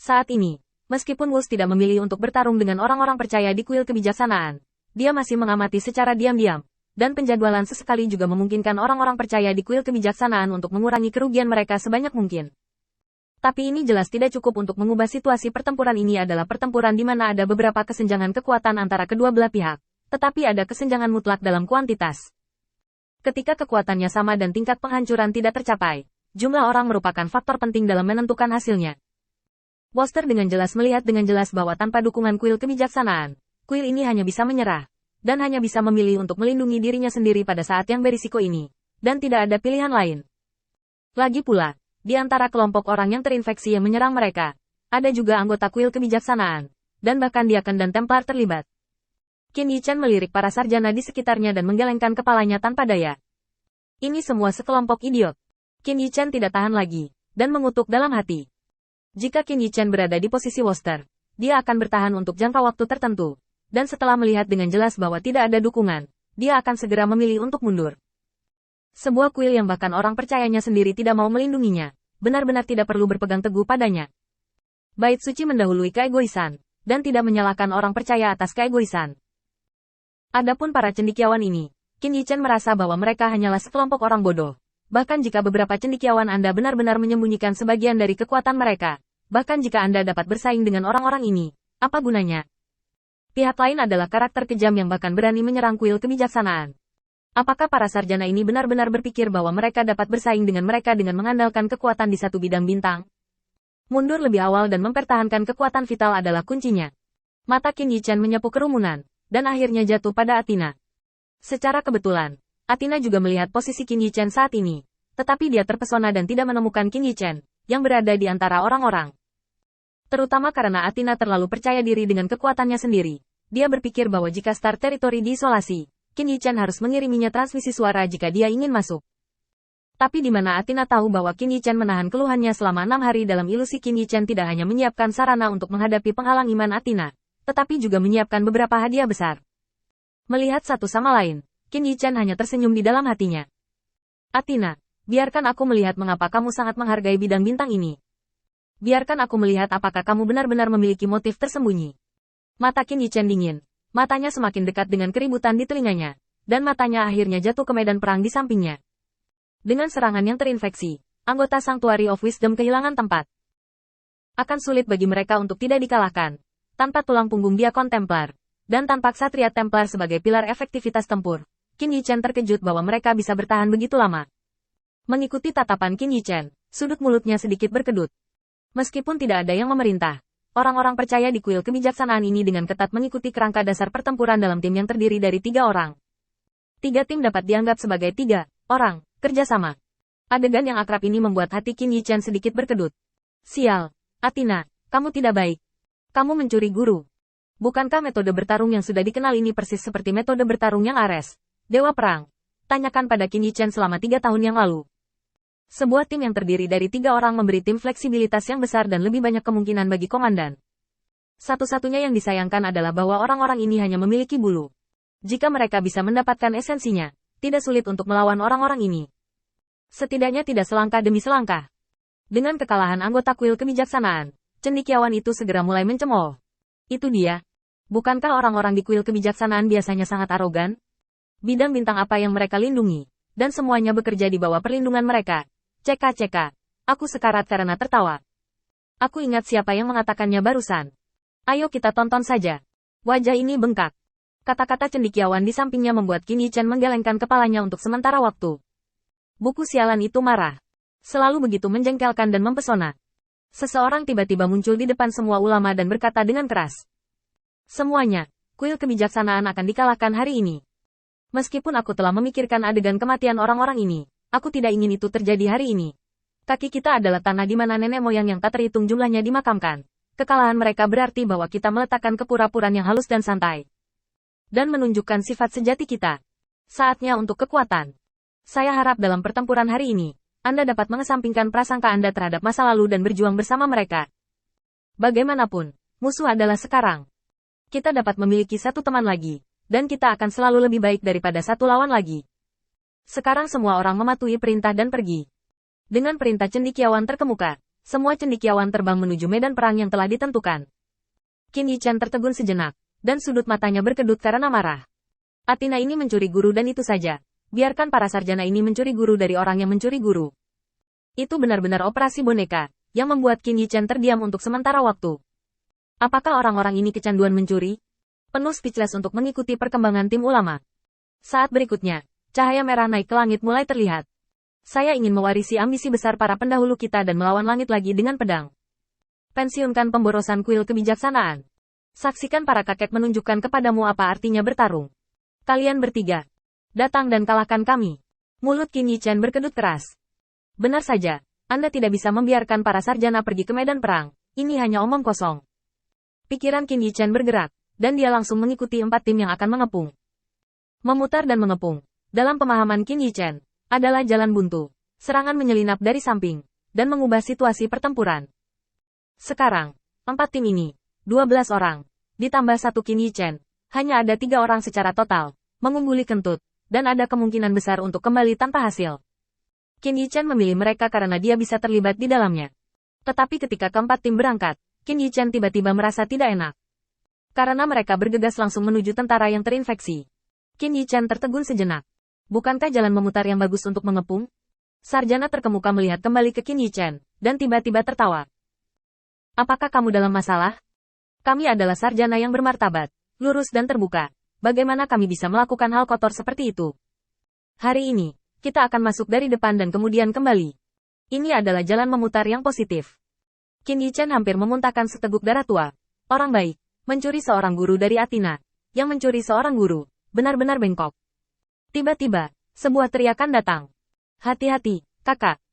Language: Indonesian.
Saat ini, meskipun Wulf tidak memilih untuk bertarung dengan orang-orang percaya di kuil kebijaksanaan, dia masih mengamati secara diam-diam, dan penjadwalan sesekali juga memungkinkan orang-orang percaya di kuil kebijaksanaan untuk mengurangi kerugian mereka sebanyak mungkin. Tapi ini jelas tidak cukup untuk mengubah situasi. Pertempuran ini adalah pertempuran di mana ada beberapa kesenjangan kekuatan antara kedua belah pihak, tetapi ada kesenjangan mutlak dalam kuantitas. Ketika kekuatannya sama dan tingkat penghancuran tidak tercapai, jumlah orang merupakan faktor penting dalam menentukan hasilnya. Wolster dengan jelas melihat dengan jelas bahwa tanpa dukungan kuil kebijaksanaan, kuil ini hanya bisa menyerah, dan hanya bisa memilih untuk melindungi dirinya sendiri pada saat yang berisiko ini, dan tidak ada pilihan lain. Lagi pula, di antara kelompok orang yang terinfeksi yang menyerang mereka, ada juga anggota kuil kebijaksanaan, dan bahkan Diaken dan Templar terlibat. Qin Yichen melirik para sarjana di sekitarnya dan menggelengkan kepalanya tanpa daya. Ini semua sekelompok idiot. Qin Yichen tidak tahan lagi, dan mengutuk dalam hati. Jika Qin Yichen berada di posisi Wolster, dia akan bertahan untuk jangka waktu tertentu, dan setelah melihat dengan jelas bahwa tidak ada dukungan, dia akan segera memilih untuk mundur. Sebuah kuil yang bahkan orang percayanya sendiri tidak mau melindunginya, benar-benar tidak perlu berpegang teguh padanya. Bait suci mendahului keegoisan, dan tidak menyalahkan orang percaya atas keegoisan. Adapun para cendekiawan ini, Qin Yichen merasa bahwa mereka hanyalah sekelompok orang bodoh. Bahkan jika beberapa cendekiawan Anda benar-benar menyembunyikan sebagian dari kekuatan mereka, bahkan jika Anda dapat bersaing dengan orang-orang ini, apa gunanya? Pihak lain adalah karakter kejam yang bahkan berani menyerang kuil kebijaksanaan. Apakah para sarjana ini benar-benar berpikir bahwa mereka dapat bersaing dengan mereka dengan mengandalkan kekuatan di satu bidang bintang? Mundur lebih awal dan mempertahankan kekuatan vital adalah kuncinya. Mata Qin Yichen menyapu kerumunan, dan akhirnya jatuh pada Athena. Secara kebetulan, Athena juga melihat posisi Qin Yichen saat ini, tetapi dia terpesona dan tidak menemukan Qin Yichen, yang berada di antara orang-orang. Terutama karena Athena terlalu percaya diri dengan kekuatannya sendiri. Dia berpikir bahwa jika Star Territory diisolasi, Qin Yichen harus mengiriminya transmisi suara jika dia ingin masuk. Tapi di mana Athena tahu bahwa Qin Yichen menahan keluhannya selama 6 hari dalam ilusi. Qin Yichen tidak hanya menyiapkan sarana untuk menghadapi penghalang iman Athena, tetapi juga menyiapkan beberapa hadiah besar. Melihat satu sama lain, Qin Yichen hanya tersenyum di dalam hatinya. Athena, biarkan aku melihat mengapa kamu sangat menghargai bidang bintang ini. Biarkan aku melihat apakah kamu benar-benar memiliki motif tersembunyi. Mata Qin Yichen dingin. Matanya semakin dekat dengan keributan di telinganya, dan matanya akhirnya jatuh ke medan perang di sampingnya. Dengan serangan yang terinfeksi, anggota Sanctuary of Wisdom kehilangan tempat. Akan sulit bagi mereka untuk tidak dikalahkan, tanpa tulang punggung Diakon Templar, dan tanpa Ksatria Templar sebagai pilar efektivitas tempur. Qin Yichen terkejut bahwa mereka bisa bertahan begitu lama. Mengikuti tatapan Qin Yichen, sudut mulutnya sedikit berkedut. Meskipun tidak ada yang memerintah, orang-orang percaya di kuil kebijaksanaan ini dengan ketat mengikuti kerangka dasar pertempuran dalam tim yang terdiri dari 3 orang. 3 tim dapat dianggap sebagai 3 orang, kerjasama. Adegan yang akrab ini membuat hati Qin Yichen sedikit berkedut. Sial, Athena, kamu tidak baik. Kamu mencuri guru. Bukankah metode bertarung yang sudah dikenal ini persis seperti metode bertarung yang Ares, Dewa Perang? Tanyakan pada Qin Yichen selama 3 tahun yang lalu. Sebuah tim yang terdiri dari 3 orang memberi tim fleksibilitas yang besar dan lebih banyak kemungkinan bagi komandan. Satu-satunya yang disayangkan adalah bahwa orang-orang ini hanya memiliki bulu. Jika mereka bisa mendapatkan esensinya, tidak sulit untuk melawan orang-orang ini. Setidaknya tidak selangkah demi selangkah. Dengan kekalahan anggota kuil kebijaksanaan, cendekiawan itu segera mulai mencemooh. Itu dia. Bukankah orang-orang di kuil kebijaksanaan biasanya sangat arogan? Bidang bintang apa yang mereka lindungi? Dan semuanya bekerja di bawah perlindungan mereka. Cek. Aku sekarat karena tertawa. Aku ingat siapa yang mengatakannya barusan. Ayo kita tonton saja. Wajah ini bengkak. Kata-kata cendekiawan di sampingnya membuat Qin Yichen menggelengkan kepalanya untuk sementara waktu. Buku sialan itu marah. Selalu begitu menjengkelkan dan mempesona. Seseorang tiba-tiba muncul di depan semua ulama dan berkata dengan keras. Semuanya, kuil kebijaksanaan akan dikalahkan hari ini. Meskipun aku telah memikirkan adegan kematian orang-orang ini, aku tidak ingin itu terjadi hari ini. Kaki kita adalah tanah di mana nenek moyang yang tak terhitung jumlahnya dimakamkan. Kekalahan mereka berarti bahwa kita meletakkan kepura-puraan yang halus dan santai. Dan menunjukkan sifat sejati kita. Saatnya untuk kekuatan. Saya harap dalam pertempuran hari ini, Anda dapat mengesampingkan prasangka Anda terhadap masa lalu dan berjuang bersama mereka. Bagaimanapun, musuh adalah sekarang. Kita dapat memiliki satu teman lagi, dan kita akan selalu lebih baik daripada satu lawan lagi. Sekarang semua orang mematuhi perintah dan pergi. Dengan perintah cendekiawan terkemuka, Semua cendekiawan terbang menuju medan perang yang telah ditentukan. Qin Yichen tertegun sejenak, dan sudut matanya berkedut karena marah. Athena ini mencuri guru dan itu saja. Biarkan para sarjana ini mencuri guru dari orang yang mencuri guru. Itu benar-benar operasi boneka, yang membuat Qin Yichen terdiam untuk sementara waktu. Apakah orang-orang ini kecanduan mencuri? Penuh speechless untuk mengikuti perkembangan tim ulama. Saat berikutnya, cahaya merah naik ke langit mulai terlihat. Saya ingin mewarisi ambisi besar para pendahulu kita dan melawan langit lagi dengan pedang. Pensiunkan pemborosan kuil kebijaksanaan. Saksikan para kakek menunjukkan kepadamu apa artinya bertarung. Kalian bertiga, datang dan kalahkan kami. Mulut Qin Yichen berkedut keras. Benar saja, Anda tidak bisa membiarkan para sarjana pergi ke medan perang. Ini hanya omong kosong. Pikiran Qin Yichen bergerak, dan dia langsung mengikuti 4 tim yang akan mengepung. Memutar dan mengepung. Dalam pemahaman Qin Yichen, adalah jalan buntu. Serangan menyelinap dari samping, dan mengubah situasi pertempuran. Sekarang, 4 tim ini, 12 orang, ditambah 1 Qin Yichen, hanya ada 3 orang secara total, mengungguli kentut, dan ada kemungkinan besar untuk kembali tanpa hasil. Qin Yichen memilih mereka karena dia bisa terlibat di dalamnya. Tetapi ketika keempat tim berangkat, Qin Yichen tiba-tiba merasa tidak enak. Karena mereka bergegas langsung menuju tentara yang terinfeksi. Qin Yichen tertegun sejenak. Bukankah jalan memutar yang bagus untuk mengepung? Sarjana terkemuka melihat kembali ke Qin Yichen, dan tiba-tiba tertawa. Apakah kamu dalam masalah? Kami adalah sarjana yang bermartabat, lurus dan terbuka. Bagaimana kami bisa melakukan hal kotor seperti itu? Hari ini, kita akan masuk dari depan dan kemudian kembali. Ini adalah jalan memutar yang positif. Qin Yichen hampir memuntahkan seteguk darah tua. Orang baik, mencuri seorang guru dari Athena. Yang mencuri seorang guru, benar-benar bengkok. Tiba-tiba, sebuah teriakan datang. Hati-hati, kakak.